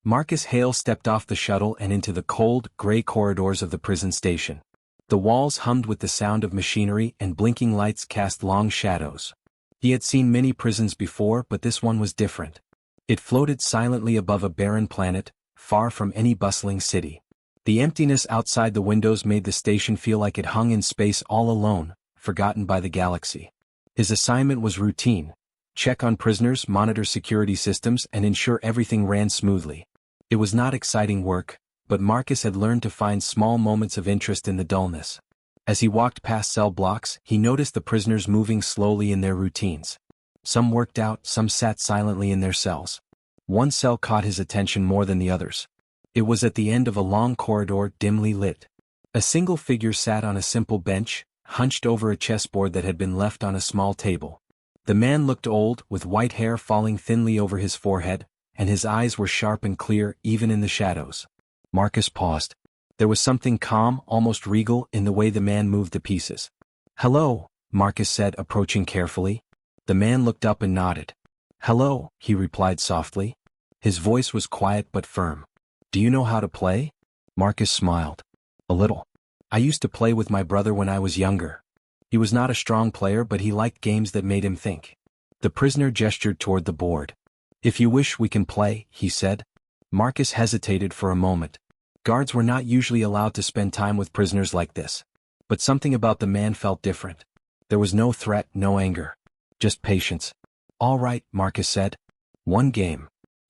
Marcus Hale stepped off the shuttle and into the cold, gray corridors of the prison station. The walls hummed with the sound of machinery and blinking lights cast long shadows. He had seen many prisons before, but this one was different. It floated silently above a barren planet, far from any bustling city. The emptiness outside the windows made the station feel like it hung in space all alone, forgotten by the galaxy. His assignment was routine: check on prisoners, monitor security systems, and ensure everything ran smoothly. It was not exciting work, but Marcus had learned to find small moments of interest in the dullness. As he walked past cell blocks, he noticed the prisoners moving slowly in their routines. Some worked out, some sat silently in their cells. One cell caught his attention more than the others. It was at the end of a long corridor, dimly lit. A single figure sat on a simple bench, hunched over a chessboard that had been left on a small table. The man looked old, with white hair falling thinly over his forehead, and his eyes were sharp and clear even in the shadows. Marcus paused. There was something calm, almost regal, in the way the man moved the pieces. "Hello," Marcus said, approaching carefully. The man looked up and nodded. "Hello," he replied softly. His voice was quiet but firm. "Do you know how to play?" Marcus smiled. "A little. I used to play with my brother when I was younger. He was not a strong player, but he liked games that made him think." The prisoner gestured toward the board. "If you wish, we can play," he said. Marcus hesitated for a moment. Guards were not usually allowed to spend time with prisoners like this. But something about the man felt different. There was no threat, no anger. Just patience. "All right," Marcus said. "One game."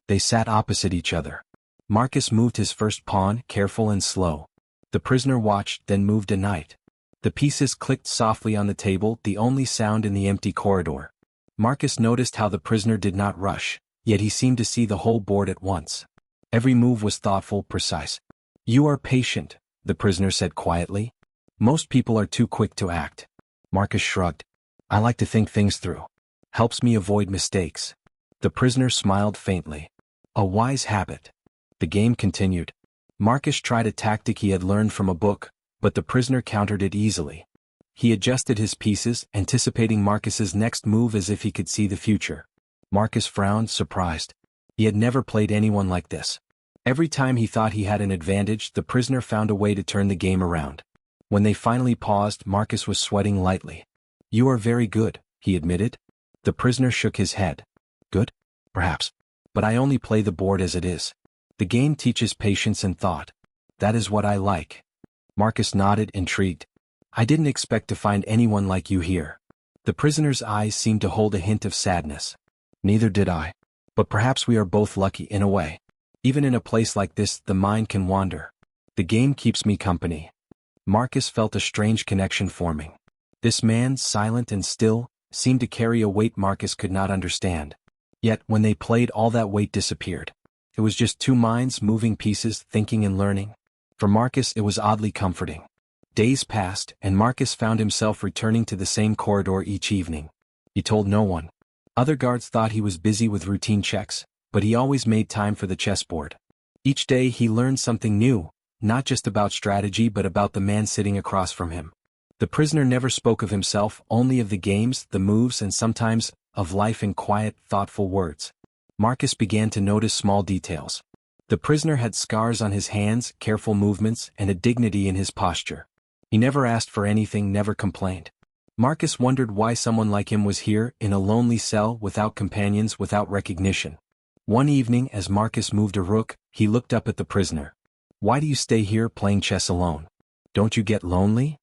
They sat opposite each other. Marcus moved his first pawn, careful and slow. The prisoner watched, then moved a knight. The pieces clicked softly on the table, the only sound in the empty corridor. Marcus noticed how the prisoner did not rush, yet he seemed to see the whole board at once. Every move was thoughtful, precise. "You are patient," the prisoner said quietly. "Most people are too quick to act." Marcus shrugged. "I like to think things through. Helps me avoid mistakes." The prisoner smiled faintly. "A wise habit." The game continued. Marcus tried a tactic he had learned from a book, but the prisoner countered it easily. He adjusted his pieces, anticipating Marcus's next move as if he could see the future. Marcus frowned, surprised. He had never played anyone like this. Every time he thought he had an advantage, the prisoner found a way to turn the game around. When they finally paused, Marcus was sweating lightly. "You are very good," he admitted. The prisoner shook his head. "Good? Perhaps. But I only play the board as it is. The game teaches patience and thought. That is what I like." Marcus nodded, intrigued. "I didn't expect to find anyone like you here." The prisoner's eyes seemed to hold a hint of sadness. "Neither did I. But perhaps we are both lucky in a way. Even in a place like this, the mind can wander. The game keeps me company." Marcus felt a strange connection forming. This man, silent and still, seemed to carry a weight Marcus could not understand. Yet, when they played, all that weight disappeared. It was just two minds, moving pieces, thinking and learning. For Marcus, it was oddly comforting. Days passed, and Marcus found himself returning to the same corridor each evening. He told no one. Other guards thought he was busy with routine checks, but he always made time for the chessboard. Each day he learned something new, not just about strategy but about the man sitting across from him. The prisoner never spoke of himself, only of the games, the moves, and sometimes of life in quiet, thoughtful words. Marcus began to notice small details. The prisoner had scars on his hands, careful movements, and a dignity in his posture. He never asked for anything, never complained. Marcus wondered why someone like him was here, in a lonely cell, without companions, without recognition. One evening, as Marcus moved a rook, he looked up at the prisoner. "Why do you stay here playing chess alone? Don't you get lonely?"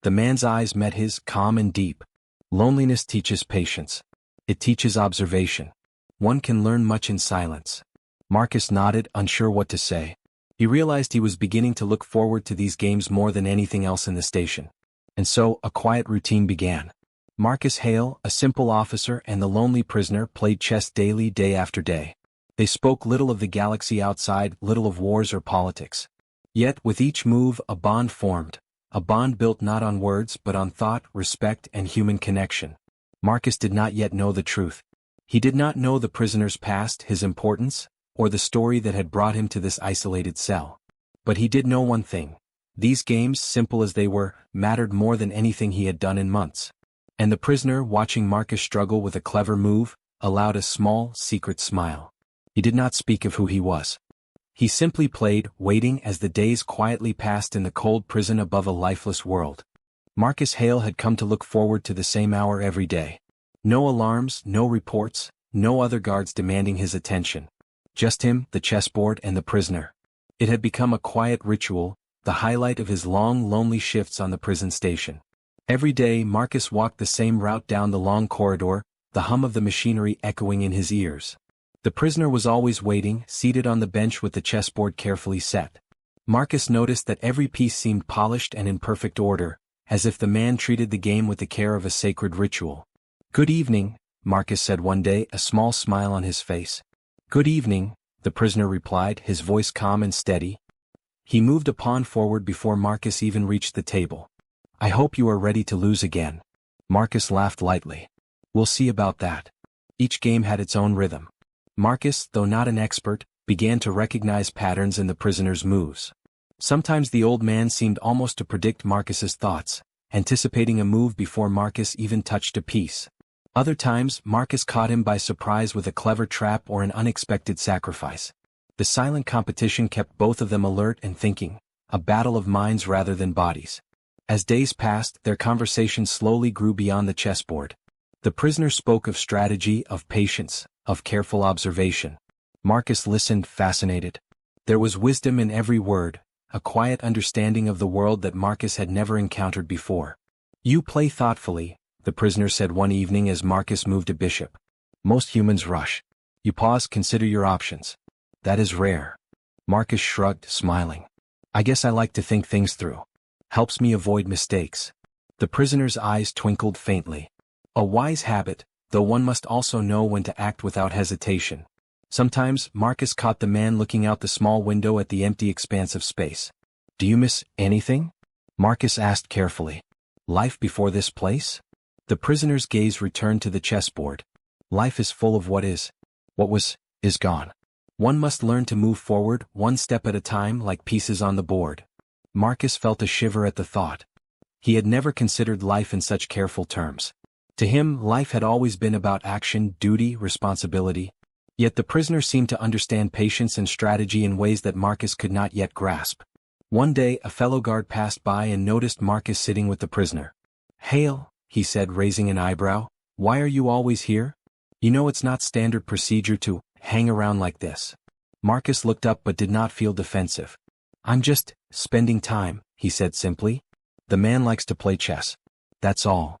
The man's eyes met his, calm and deep. "Loneliness teaches patience. It teaches observation. One can learn much in silence." Marcus nodded, unsure what to say. He realized he was beginning to look forward to these games more than anything else in the station. And so, a quiet routine began. Marcus Hale, a simple officer, and the lonely prisoner played chess daily, day after day. They spoke little of the galaxy outside, little of wars or politics. Yet, with each move, a bond formed. A bond built not on words but on thought, respect, and human connection. Marcus did not yet know the truth. He did not know the prisoner's past, his importance, or the story that had brought him to this isolated cell. But he did know one thing. These games, simple as they were, mattered more than anything he had done in months. And the prisoner, watching Marcus struggle with a clever move, allowed a small, secret smile. He did not speak of who he was. He simply played, waiting as the days quietly passed in the cold prison above a lifeless world. Marcus Hale had come to look forward to the same hour every day. No alarms, no reports, no other guards demanding his attention. Just him, the chessboard, and the prisoner. It had become a quiet ritual, the highlight of his long, lonely shifts on the prison station. Every day Marcus walked the same route down the long corridor, the hum of the machinery echoing in his ears. The prisoner was always waiting, seated on the bench with the chessboard carefully set. Marcus noticed that every piece seemed polished and in perfect order, as if the man treated the game with the care of a sacred ritual. "Good evening," Marcus said one day, a small smile on his face. "Good evening," the prisoner replied, his voice calm and steady. He moved a pawn forward before Marcus even reached the table. "I hope you are ready to lose again." Marcus laughed lightly. "We'll see about that." Each game had its own rhythm. Marcus, though not an expert, began to recognize patterns in the prisoner's moves. Sometimes the old man seemed almost to predict Marcus's thoughts, anticipating a move before Marcus even touched a piece. Other times, Marcus caught him by surprise with a clever trap or an unexpected sacrifice. The silent competition kept both of them alert and thinking, a battle of minds rather than bodies. As days passed, their conversation slowly grew beyond the chessboard. The prisoner spoke of strategy, of patience, of careful observation. Marcus listened, fascinated. There was wisdom in every word, a quiet understanding of the world that Marcus had never encountered before. "You play thoughtfully," the prisoner said one evening as Marcus moved a bishop. "Most humans rush. You pause, consider your options. That is rare." Marcus shrugged, smiling. "I guess I like to think things through. Helps me avoid mistakes." The prisoner's eyes twinkled faintly. "A wise habit, though one must also know when to act without hesitation." Sometimes, Marcus caught the man looking out the small window at the empty expanse of space. "Do you miss anything?" Marcus asked carefully. "Life before this place?" The prisoner's gaze returned to the chessboard. "Life is full of what is. What was, is gone. One must learn to move forward, one step at a time, like pieces on the board." Marcus felt a shiver at the thought. He had never considered life in such careful terms. To him, life had always been about action, duty, responsibility. Yet the prisoner seemed to understand patience and strategy in ways that Marcus could not yet grasp. One day, a fellow guard passed by and noticed Marcus sitting with the prisoner. "Hale," he said, raising an eyebrow, "why are you always here? You know it's not standard procedure to hang around like this." Marcus looked up but did not feel defensive. "I'm just spending time," he said simply. "The man likes to play chess. That's all."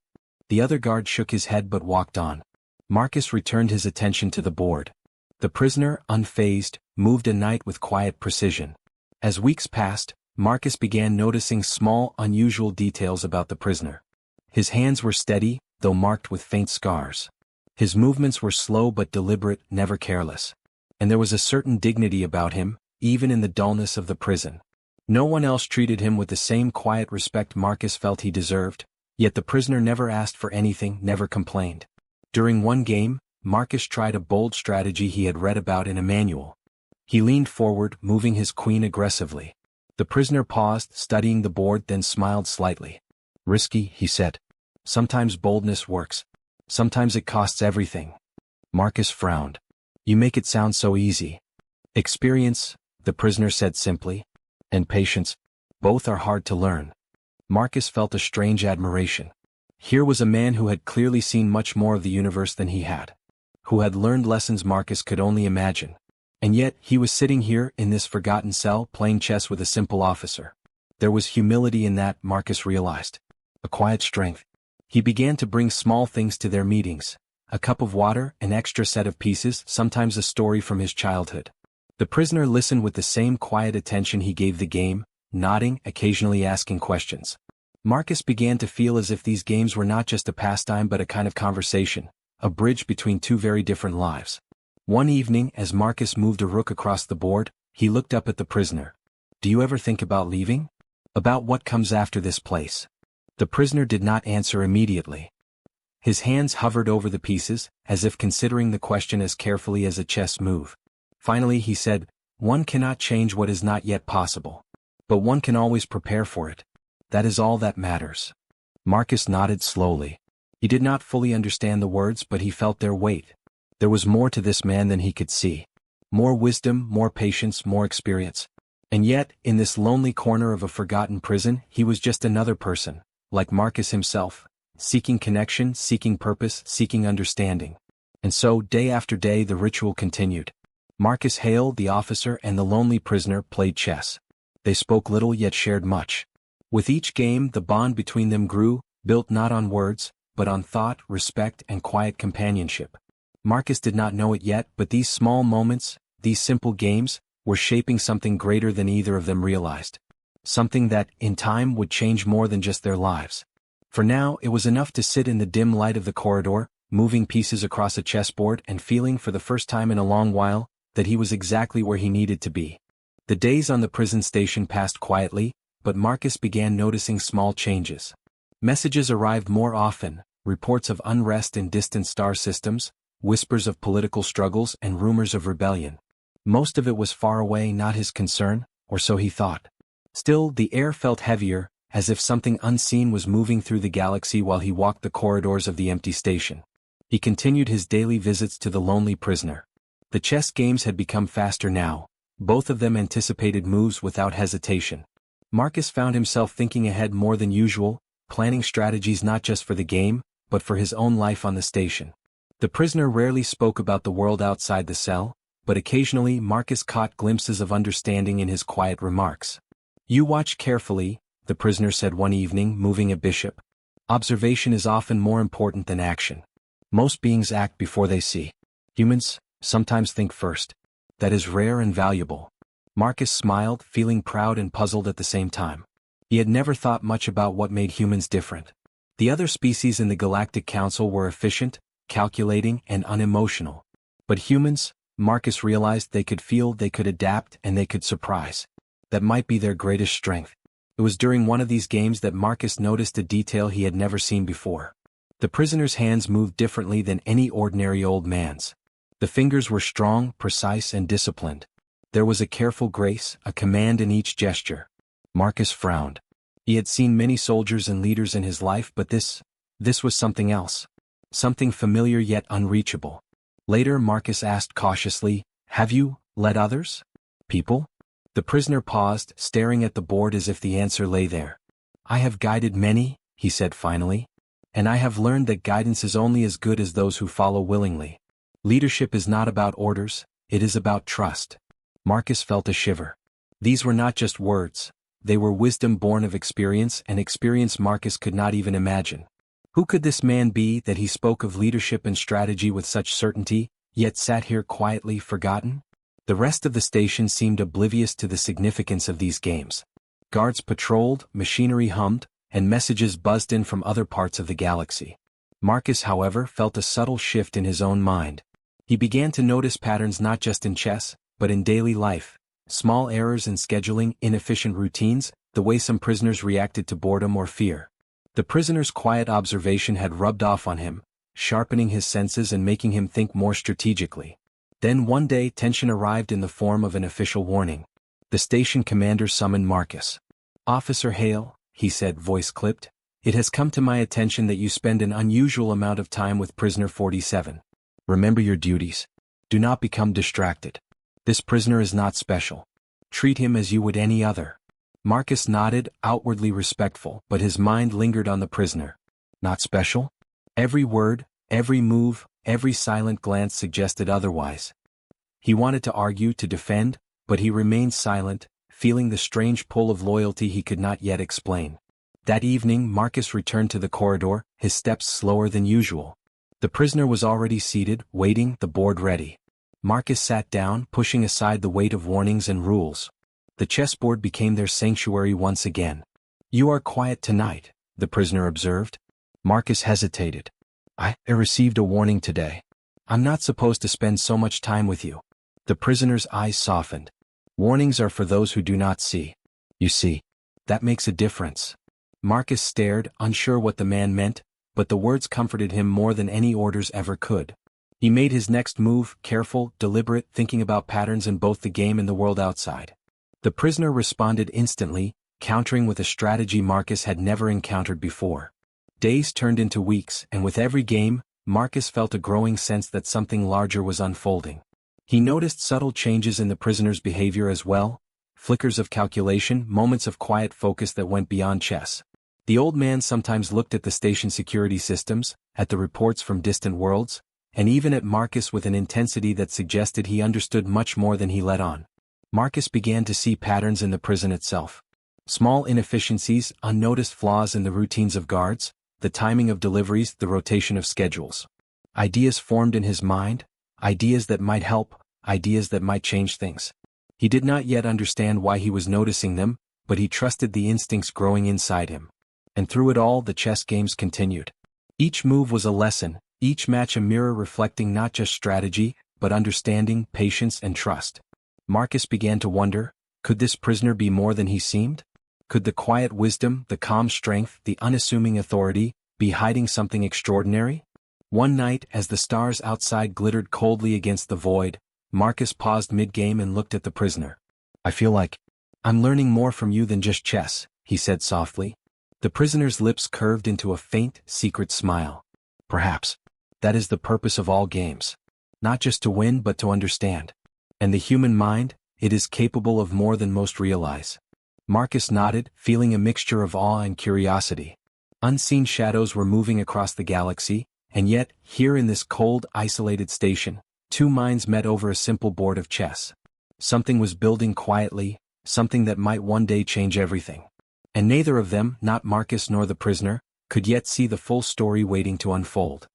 The other guard shook his head but walked on. Marcus returned his attention to the board. The prisoner, unfazed, moved a knight with quiet precision. As weeks passed, Marcus began noticing small, unusual details about the prisoner. His hands were steady, though marked with faint scars. His movements were slow but deliberate, never careless. And there was a certain dignity about him, even in the dullness of the prison. No one else treated him with the same quiet respect Marcus felt he deserved, yet the prisoner never asked for anything, never complained. During one game, Marcus tried a bold strategy he had read about in a manual. He leaned forward, moving his queen aggressively. The prisoner paused, studying the board, then smiled slightly. "Risky," he said. "Sometimes boldness works. Sometimes it costs everything." Marcus frowned. "You make it sound so easy." "Experience," the prisoner said simply, "and patience. Both are hard to learn." Marcus felt a strange admiration. Here was a man who had clearly seen much more of the universe than he had. Who had learned lessons Marcus could only imagine. And yet, he was sitting here, in this forgotten cell, playing chess with a simple officer. There was humility in that, Marcus realized. A quiet strength. He began to bring small things to their meetings. A cup of water, an extra set of pieces, sometimes a story from his childhood. The prisoner listened with the same quiet attention he gave the game, nodding, occasionally asking questions. Marcus began to feel as if these games were not just a pastime but a kind of conversation, a bridge between two very different lives. One evening, as Marcus moved a rook across the board, he looked up at the prisoner. "Do you ever think about leaving? About what comes after this place?" The prisoner did not answer immediately. His hands hovered over the pieces, as if considering the question as carefully as a chess move. Finally he said, "One cannot change what is not yet possible. But one can always prepare for it. That is all that matters." Marcus nodded slowly. He did not fully understand the words but he felt their weight. There was more to this man than he could see. More wisdom, more patience, more experience. And yet, in this lonely corner of a forgotten prison, he was just another person, like Marcus himself, seeking connection, seeking purpose, seeking understanding. And so, day after day, the ritual continued. Marcus Hale, the officer, and the lonely prisoner played chess. They spoke little yet shared much. With each game, the bond between them grew, built not on words, but on thought, respect, and quiet companionship. Marcus did not know it yet, but these small moments, these simple games, were shaping something greater than either of them realized. Something that, in time, would change more than just their lives. For now, it was enough to sit in the dim light of the corridor, moving pieces across a chessboard and feeling for the first time in a long while, that he was exactly where he needed to be. The days on the prison station passed quietly, but Marcus began noticing small changes. Messages arrived more often, reports of unrest in distant star systems, whispers of political struggles and rumors of rebellion. Most of it was far away, not his concern, or so he thought. Still, the air felt heavier, as if something unseen was moving through the galaxy while he walked the corridors of the empty station. He continued his daily visits to the lonely prisoner. The chess games had become faster now. Both of them anticipated moves without hesitation. Marcus found himself thinking ahead more than usual, planning strategies not just for the game, but for his own life on the station. The prisoner rarely spoke about the world outside the cell, but occasionally Marcus caught glimpses of understanding in his quiet remarks. "You watch carefully," the prisoner said one evening, moving a bishop. "Observation is often more important than action. Most beings act before they see. Humans sometimes think first. That is rare and valuable." Marcus smiled, feeling proud and puzzled at the same time. He had never thought much about what made humans different. The other species in the Galactic Council were efficient, calculating, and unemotional. But humans, Marcus realized, they could feel, they could adapt, and they could surprise. That might be their greatest strength. It was during one of these games that Marcus noticed a detail he had never seen before. The prisoner's hands moved differently than any ordinary old man's. The fingers were strong, precise, and disciplined. There was a careful grace, a command in each gesture. Marcus frowned. He had seen many soldiers and leaders in his life, but this was something else. Something familiar yet unreachable. Later, Marcus asked cautiously, "Have you led others? People?" The prisoner paused, staring at the board as if the answer lay there. "I have guided many," he said finally. "And I have learned that guidance is only as good as those who follow willingly. Leadership is not about orders, it is about trust." Marcus felt a shiver. These were not just words. They were wisdom born of experience, and experience Marcus could not even imagine. Who could this man be that he spoke of leadership and strategy with such certainty, yet sat here quietly forgotten? The rest of the station seemed oblivious to the significance of these games. Guards patrolled, machinery hummed, and messages buzzed in from other parts of the galaxy. Marcus, however, felt a subtle shift in his own mind. He began to notice patterns not just in chess, but in daily life. Small errors in scheduling, inefficient routines, the way some prisoners reacted to boredom or fear. The prisoner's quiet observation had rubbed off on him, sharpening his senses and making him think more strategically. Then one day tension arrived in the form of an official warning. The station commander summoned Marcus. "Officer Hale," he said, voice clipped, "it has come to my attention that you spend an unusual amount of time with prisoner 47. Remember your duties. Do not become distracted. This prisoner is not special. Treat him as you would any other." Marcus nodded, outwardly respectful, but his mind lingered on the prisoner. Not special? Every word, every move, every silent glance suggested otherwise. He wanted to argue, to defend, but he remained silent, feeling the strange pull of loyalty he could not yet explain. That evening, Marcus returned to the corridor, his steps slower than usual. The prisoner was already seated, waiting, the board ready. Marcus sat down, pushing aside the weight of warnings and rules. The chessboard became their sanctuary once again. "You are quiet tonight," the prisoner observed. Marcus hesitated. I received a warning today. I'm not supposed to spend so much time with you." The prisoner's eyes softened. "Warnings are for those who do not see. You see, that makes a difference." Marcus stared, unsure what the man meant, but the words comforted him more than any orders ever could. He made his next move, careful, deliberate, thinking about patterns in both the game and the world outside. The prisoner responded instantly, countering with a strategy Marcus had never encountered before. Days turned into weeks, and with every game, Marcus felt a growing sense that something larger was unfolding. He noticed subtle changes in the prisoner's behavior as well, flickers of calculation, moments of quiet focus that went beyond chess. The old man sometimes looked at the station security systems, at the reports from distant worlds, and even at Marcus with an intensity that suggested he understood much more than he let on. Marcus began to see patterns in the prison itself. Small inefficiencies, unnoticed flaws in the routines of guards, the timing of deliveries, the rotation of schedules. Ideas formed in his mind, ideas that might help, ideas that might change things. He did not yet understand why he was noticing them, but he trusted the instincts growing inside him. And through it all, the chess games continued. Each move was a lesson, each match a mirror reflecting not just strategy, but understanding, patience, and trust. Marcus began to wonder, could this prisoner be more than he seemed? Could the quiet wisdom, the calm strength, the unassuming authority, be hiding something extraordinary? One night, as the stars outside glittered coldly against the void, Marcus paused mid-game and looked at the prisoner. "I feel like I'm learning more from you than just chess," he said softly. The prisoner's lips curved into a faint, secret smile. "Perhaps that is the purpose of all games. Not just to win but to understand. And the human mind, it is capable of more than most realize." Marcus nodded, feeling a mixture of awe and curiosity. Unseen shadows were moving across the galaxy, and yet, here in this cold, isolated station, two minds met over a simple board of chess. Something was building quietly, something that might one day change everything. And neither of them, not Marcus nor the prisoner, could yet see the full story waiting to unfold.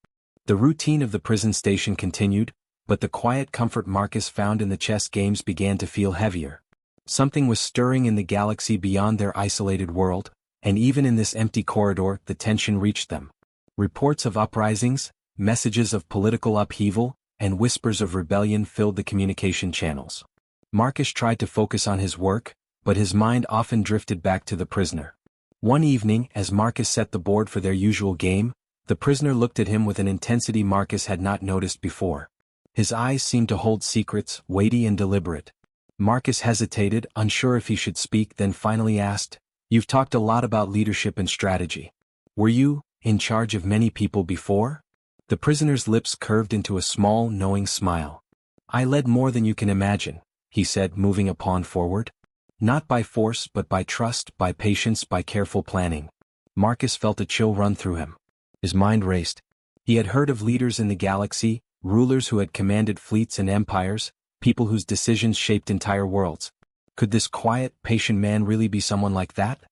The routine of the prison station continued, but the quiet comfort Marcus found in the chess games began to feel heavier. Something was stirring in the galaxy beyond their isolated world, and even in this empty corridor, the tension reached them. Reports of uprisings, messages of political upheaval, and whispers of rebellion filled the communication channels. Marcus tried to focus on his work, but his mind often drifted back to the prisoner. One evening, as Marcus set the board for their usual game, the prisoner looked at him with an intensity Marcus had not noticed before. His eyes seemed to hold secrets, weighty and deliberate. Marcus hesitated, unsure if he should speak, then finally asked, "You've talked a lot about leadership and strategy. Were you in charge of many people before?" The prisoner's lips curved into a small, knowing smile. "I led more than you can imagine," he said, moving a pawn forward. "Not by force but by trust, by patience, by careful planning." Marcus felt a chill run through him. His mind raced. He had heard of leaders in the galaxy, rulers who had commanded fleets and empires, people whose decisions shaped entire worlds. Could this quiet, patient man really be someone like that?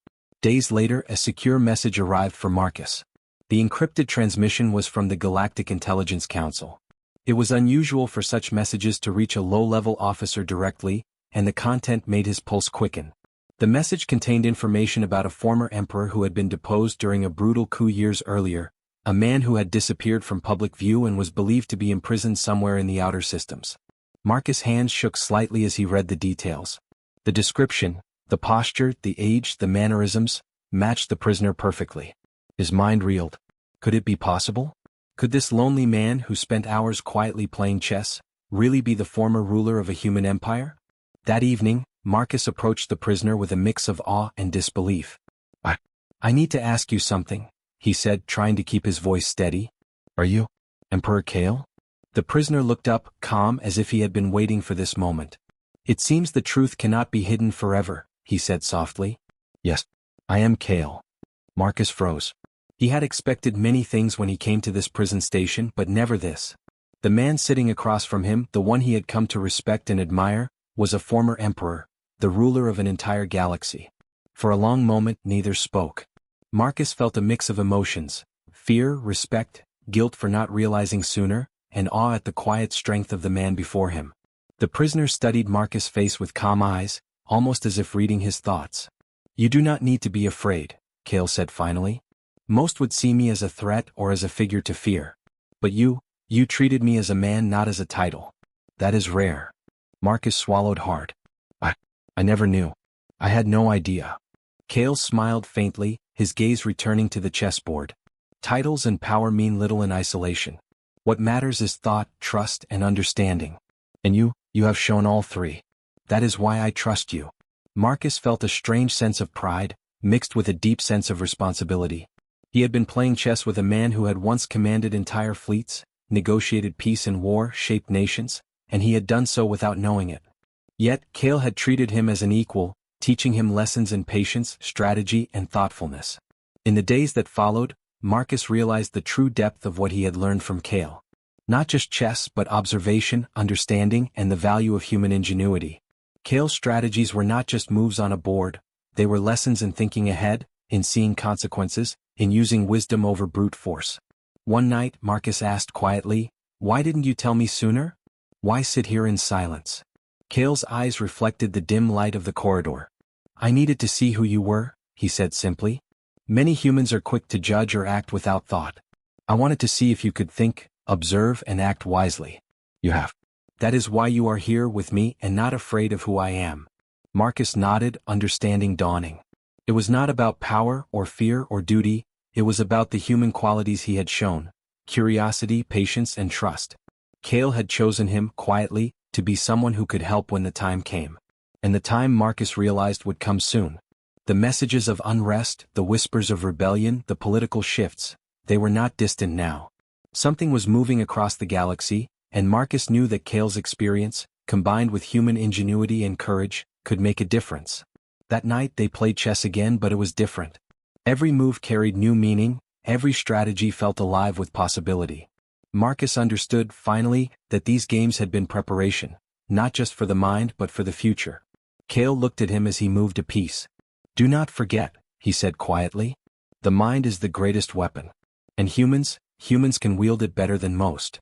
Days later, a secure message arrived for Marcus. The encrypted transmission was from the Galactic Intelligence Council. It was unusual for such messages to reach a low-level officer directly, and the content made his pulse quicken. The message contained information about a former emperor who had been deposed during a brutal coup years earlier, a man who had disappeared from public view and was believed to be imprisoned somewhere in the outer systems. Marcus' hands shook slightly as he read the details. The description, the posture, the age, the mannerisms, matched the prisoner perfectly. His mind reeled. Could it be possible? Could this lonely man who spent hours quietly playing chess really be the former ruler of a human empire? That evening, Marcus approached the prisoner with a mix of awe and disbelief. I need to ask you something," he said, trying to keep his voice steady. "Are you Emperor Kale?" The prisoner looked up, calm as if he had been waiting for this moment. "It seems the truth cannot be hidden forever," he said softly. "Yes, I am Kale." Marcus froze. He had expected many things when he came to this prison station, but never this. The man sitting across from him, the one he had come to respect and admire, was a former emperor, the ruler of an entire galaxy. For a long moment, neither spoke. Marcus felt a mix of emotions: fear, respect, guilt for not realizing sooner, and awe at the quiet strength of the man before him. The prisoner studied Marcus' face with calm eyes, almost as if reading his thoughts. "You do not need to be afraid," Kale said finally. "Most would see me as a threat or as a figure to fear. But you treated me as a man, not as a title. That is rare." Marcus swallowed hard. I never knew. I had no idea." Kale smiled faintly, his gaze returning to the chessboard. "Titles and power mean little in isolation. What matters is thought, trust, and understanding. And you have shown all three. That is why I trust you." Marcus felt a strange sense of pride, mixed with a deep sense of responsibility. He had been playing chess with a man who had once commanded entire fleets, negotiated peace and war, shaped nations, and he had done so without knowing it. Yet, Kale had treated him as an equal, teaching him lessons in patience, strategy, and thoughtfulness. In the days that followed, Marcus realized the true depth of what he had learned from Kale. Not just chess but observation, understanding, and the value of human ingenuity. Kale's strategies were not just moves on a board, they were lessons in thinking ahead, in seeing consequences, in using wisdom over brute force. One night, Marcus asked quietly, "Why didn't you tell me sooner? Why sit here in silence?" Kale's eyes reflected the dim light of the corridor. "I needed to see who you were," he said simply. "Many humans are quick to judge or act without thought. I wanted to see if you could think, observe, and act wisely. You have. That is why you are here with me and not afraid of who I am." Marcus nodded, understanding dawning. It was not about power or fear or duty, it was about the human qualities he had shown: curiosity, patience, and trust. Kale had chosen him, quietly, to be someone who could help when the time came. And the time Marcus realized would come soon. The messages of unrest, the whispers of rebellion, the political shifts, they were not distant now. Something was moving across the galaxy, and Marcus knew that Kale's experience, combined with human ingenuity and courage, could make a difference. That night they played chess again, but it was different. Every move carried new meaning, every strategy felt alive with possibility. Marcus understood, finally, that these games had been preparation, not just for the mind but for the future. Kale looked at him as he moved a piece. "Do not forget," he said quietly. "The mind is the greatest weapon. And humans can wield it better than most."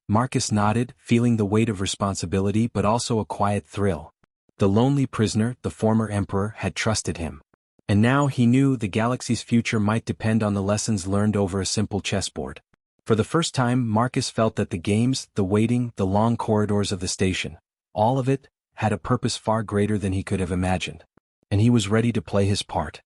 Marcus nodded, feeling the weight of responsibility but also a quiet thrill. The lonely prisoner, the former emperor, had trusted him. And now he knew the galaxy's future might depend on the lessons learned over a simple chessboard. For the first time, Marcus felt that the games, the waiting, the long corridors of the station, all of it, had a purpose far greater than he could have imagined. And he was ready to play his part.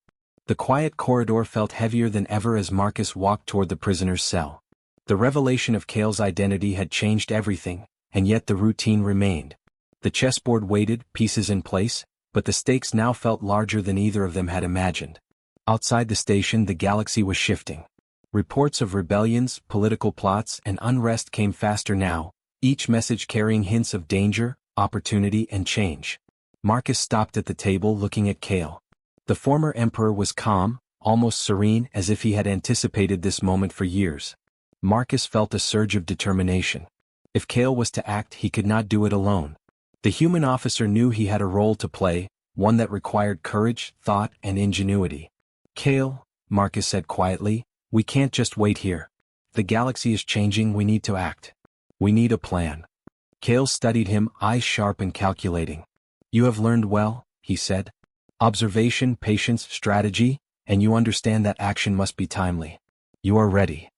The quiet corridor felt heavier than ever as Marcus walked toward the prisoner's cell. The revelation of Kale's identity had changed everything, and yet the routine remained. The chessboard waited, pieces in place, but the stakes now felt larger than either of them had imagined. Outside the station, the galaxy was shifting. Reports of rebellions, political plots, and unrest came faster now, each message carrying hints of danger, opportunity, and change. Marcus stopped at the table looking at Kale. The former emperor was calm, almost serene, as if he had anticipated this moment for years. Marcus felt a surge of determination. If Kale was to act, he could not do it alone. The human officer knew he had a role to play, one that required courage, thought, and ingenuity. "Kale," Marcus said quietly, "we can't just wait here. The galaxy is changing, we need to act. We need a plan." Kale studied him, eyes sharp and calculating. "You have learned well," he said. "Observation, patience, strategy, and you understand that action must be timely. You are ready."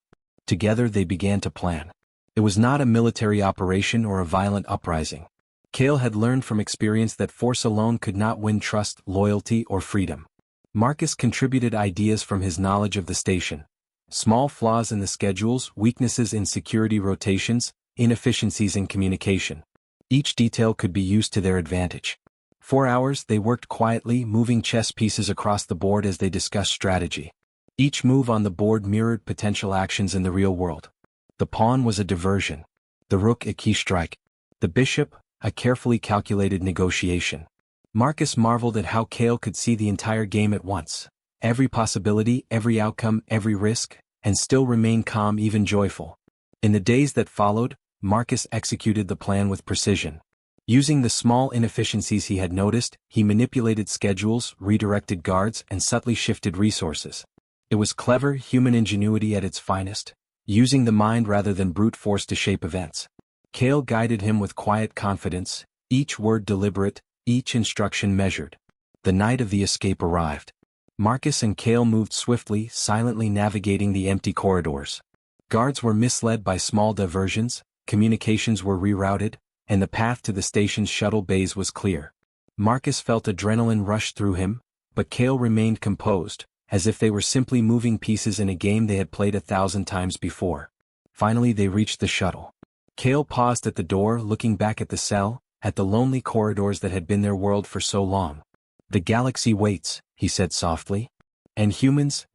Together they began to plan. It was not a military operation or a violent uprising. Kale had learned from experience that force alone could not win trust, loyalty, or freedom. Marcus contributed ideas from his knowledge of the station. Small flaws in the schedules, weaknesses in security rotations, inefficiencies in communication. Each detail could be used to their advantage. 4 hours they worked quietly, moving chess pieces across the board as they discussed strategy. Each move on the board mirrored potential actions in the real world. The pawn was a diversion. The rook a key strike. The bishop, a carefully calculated negotiation. Marcus marveled at how Kale could see the entire game at once. Every possibility, every outcome, every risk, and still remain calm, even joyful. In the days that followed, Marcus executed the plan with precision. Using the small inefficiencies he had noticed, he manipulated schedules, redirected guards, and subtly shifted resources. It was clever, human ingenuity at its finest, using the mind rather than brute force to shape events. Kale guided him with quiet confidence, each word deliberate, each instruction measured. The night of the escape arrived. Marcus and Kale moved swiftly, silently navigating the empty corridors. Guards were misled by small diversions, communications were rerouted, and the path to the station's shuttle bays was clear. Marcus felt adrenaline rush through him, but Kale remained composed, as if they were simply moving pieces in a game they had played 1,000 times before. Finally they reached the shuttle. Kale paused at the door, looking back at the cell, at the lonely corridors that had been their world for so long. "The galaxy waits," he said softly. "And humans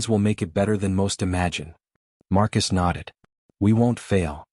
will make it better than most imagine." Marcus nodded. "We won't fail."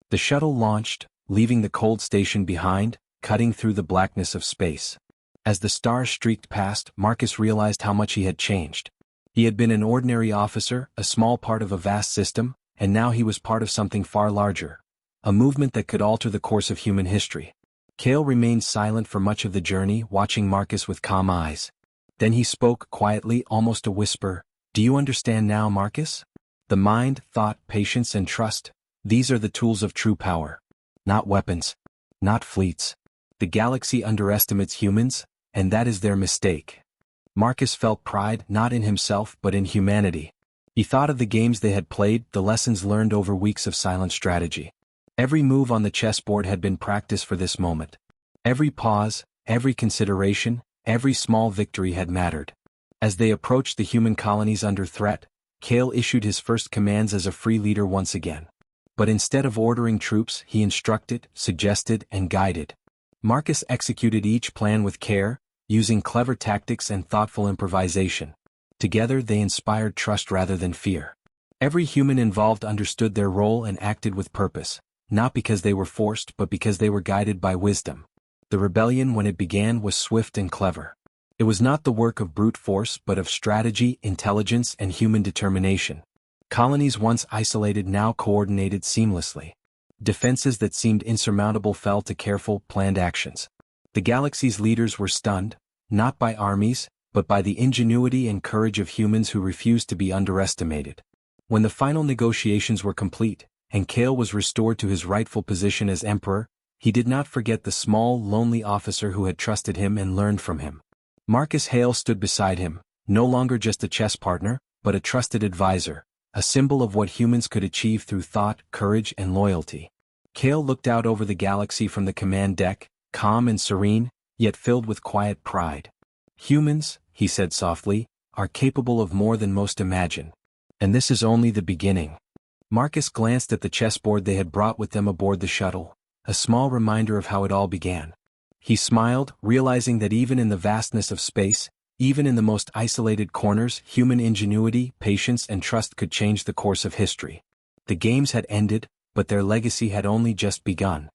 The shuttle launched, leaving the cold station behind, cutting through the blackness of space. As the stars streaked past, Marcus realized how much he had changed. He had been an ordinary officer, a small part of a vast system, and now he was part of something far larger. A movement that could alter the course of human history. Cale remained silent for much of the journey, watching Marcus with calm eyes. Then he spoke quietly, almost a whisper. "Do you understand now, Marcus? The mind, thought, patience and trust, these are the tools of true power. Not weapons. Not fleets. The galaxy underestimates humans, and that is their mistake." Marcus felt pride not in himself but in humanity. He thought of the games they had played, the lessons learned over weeks of silent strategy. Every move on the chessboard had been practice for this moment. Every pause, every consideration, every small victory had mattered. As they approached the human colonies under threat, Cale issued his first commands as a free leader once again. But instead of ordering troops, he instructed, suggested, and guided. Marcus executed each plan with care, using clever tactics and thoughtful improvisation. Together they inspired trust rather than fear. Every human involved understood their role and acted with purpose, not because they were forced but because they were guided by wisdom. The rebellion, when it began, was swift and clever. It was not the work of brute force but of strategy, intelligence, and human determination. Colonies once isolated now coordinated seamlessly. Defenses that seemed insurmountable fell to careful, planned actions. The galaxy's leaders were stunned, not by armies, but by the ingenuity and courage of humans who refused to be underestimated. When the final negotiations were complete, and Cale was restored to his rightful position as emperor, he did not forget the small, lonely officer who had trusted him and learned from him. Marcus Hale stood beside him, no longer just a chess partner, but a trusted advisor, a symbol of what humans could achieve through thought, courage, and loyalty. Cale looked out over the galaxy from the command deck, calm and serene, yet filled with quiet pride. "Humans," he said softly, "are capable of more than most imagine. And this is only the beginning." Marcus glanced at the chessboard they had brought with them aboard the shuttle, a small reminder of how it all began. He smiled, realizing that even in the vastness of space, even in the most isolated corners, human ingenuity, patience, and trust could change the course of history. The games had ended, but their legacy had only just begun.